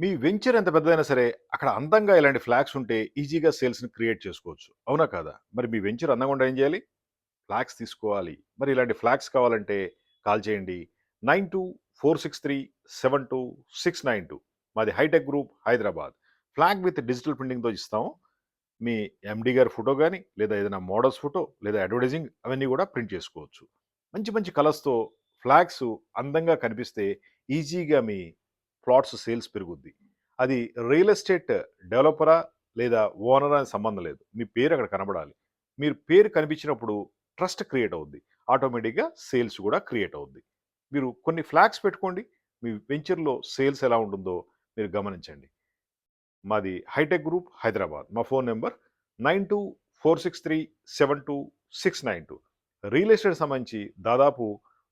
మీ venture ఎంత పెద్దదైనా సరే, అక్కడ అందంగా ఇలాంటి ఫ్లాగ్స్ ఉంటే ఈజీగా సేల్స్‌ని క్రియేట్ చేసుకోవచ్చు. అవునా కాదా? మరి మీ వెంచర్ అందంగా ఉంటే ఏం చేయాలి? ఫ్లాగ్స్ తీసుకోవాలి. మరి ఇలాంటి ఫ్లాగ్స్ కావాలంటే కాల్ చేయండి. 9246372692. మాది hi tech group Hyderabad. Flag with digital ప్రింటింగ్‌తో ఇస్తాము. మీ ఎండీ గారి ఫోటో గాని, లేదా ఏదైనా మోడల్స్ ఫోటో, లేదా అడ్వర్టైజింగ్ అవన్నీ కూడా ప్రింట్ చేసుకోవచ్చు. మంచి మంచి కలర్స్‌తో ఫ్లాగ్స్ అందంగా కనిపిస్తే ఈజీగా మీ ప్లాట్స్ సేల్స్ పెరుగుద్ది. అది రియల్ ఎస్టేట్ డెవలపరా లేదా ఓనరా అని సంబంధం లేదు. మీ పేరు అక్కడ కనబడాలి. మీరు పేరు కనిపించినప్పుడు ట్రస్ట్ క్రియేట్ అవుద్ది. ఆటోమేటిక్‌గా సేల్స్ కూడా క్రియేట్ అవుద్ది. మీరు కొన్ని ఫ్లాగ్స్ పెట్టుకోండి. మీ వెంచర్‌లో సేల్స్ ఎలా ఉంటుందో మీరు గమనించండి. మాది హైటెక్ గ్రూప్ హైదరాబాద్. మా ఫోన్ నెంబర్ 9246372692. రియల్ ఎస్టేట్ సంబంధించి దాదాపు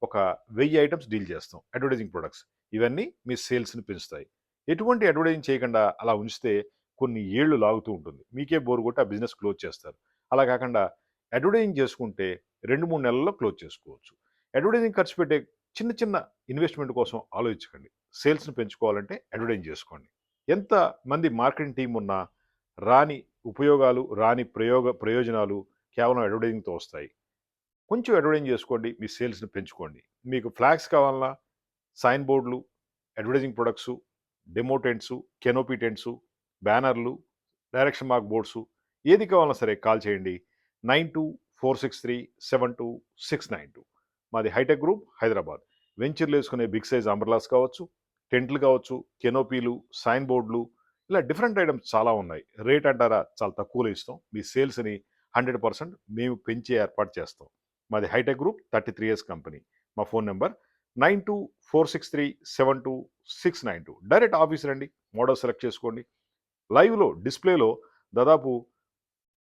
ఒక 1000 ఐటమ్స్ డీల్ చేస్తాం. Advertising products. ఇవన్నీ మీ సేల్స్‌ని పెంచుతాయి. ఎటువంటి అడ్వర్టైజింగ్ చేయకుండా అలా ఉంచితే కొన్ని ఏళ్ళు లాగుతూ ఉంటుంది. మీకే బోర్ కొట్టి ఆ బిజినెస్ క్లోజ్ చేస్తారు. అలా కాకుండా అడ్వర్టైజింగ్ చేసుకుంటే 2, 3 నెలల్లో క్లోజ్ చేసుకోవచ్చు. అడ్వర్టైజింగ్ ఖర్చు పెట్టే చిన్న చిన్న ఇన్వెస్ట్‌మెంట్ కోసం ఆలోచించకండి. సేల్స్‌ని పెంచుకోవాలంటే అడ్వర్టైజింగ్ చేసుకోండి. ఎంత మంది మార్కెటింగ్ టీమ్ ఉన్నా రాని ఉపయోగాలు, రాని ప్రయోజనాలు కేవలం అడ్వర్టైజింగ్‌తో వస్తాయి. కొంచెం అడ్వర్టైజింగ్ చేసుకోండి. మీ సేల్స్‌ని పెంచుకోండి. మీకు ఫ్లాగ్స్ కావాలన్నా, సైన్ బోర్డులు, అడ్వర్టైజింగ్ ప్రొడక్ట్సు, డెమో టెంట్సు, కెనోపీ టెంట్సు, బ్యానర్లు, డైరెక్షన్ మార్క్ బోర్డ్సు ఏది కావాలన్నా సరే కాల్ చేయండి. 9246372692. మాది హైటెక్ గ్రూప్ హైదరాబాద్. వెంచర్‌లో వేసుకునే బిగ్ సైజ్ అంబ్రెల్లాస్ కావచ్చు, టెంట్లు కావచ్చు, కెనోపీలు, సైన్ బోర్డులు ఇలా డిఫరెంట్ ఐటమ్స్ చాలా ఉన్నాయి. రేట్ అంటారా చాలా తక్కువలో ఇస్తాం. మీ సేల్స్‌ని 100% మేము పెంచి ఏర్పాటు చేస్తాం. మాది హైటెక్ గ్రూప్ 33 ఇయర్స్ కంపెనీ. మా ఫోన్ నంబర్ 9246372692. డైరెక్ట్ ఆఫీస్ రండి. మోడల్ సెలెక్ట్ చేసుకోండి. లైవ్‌లో డిస్‌ప్లేలో దాదాపు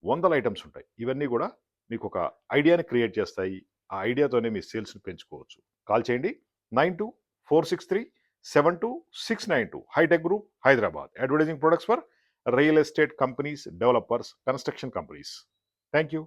వందల ఐటమ్స్ ఉంటాయి. ఇవన్నీ కూడా మీకు ఒక ఐడియాని క్రియేట్ చేస్తాయి. ఆ ఐడియాతోనే మీ సేల్స్‌ని పెంచుకోవచ్చు. కాల్ చేయండి. 9246372692. Hitech group Hyderabad. Advertising products for real estate companies, developers, construction companies. Thank you.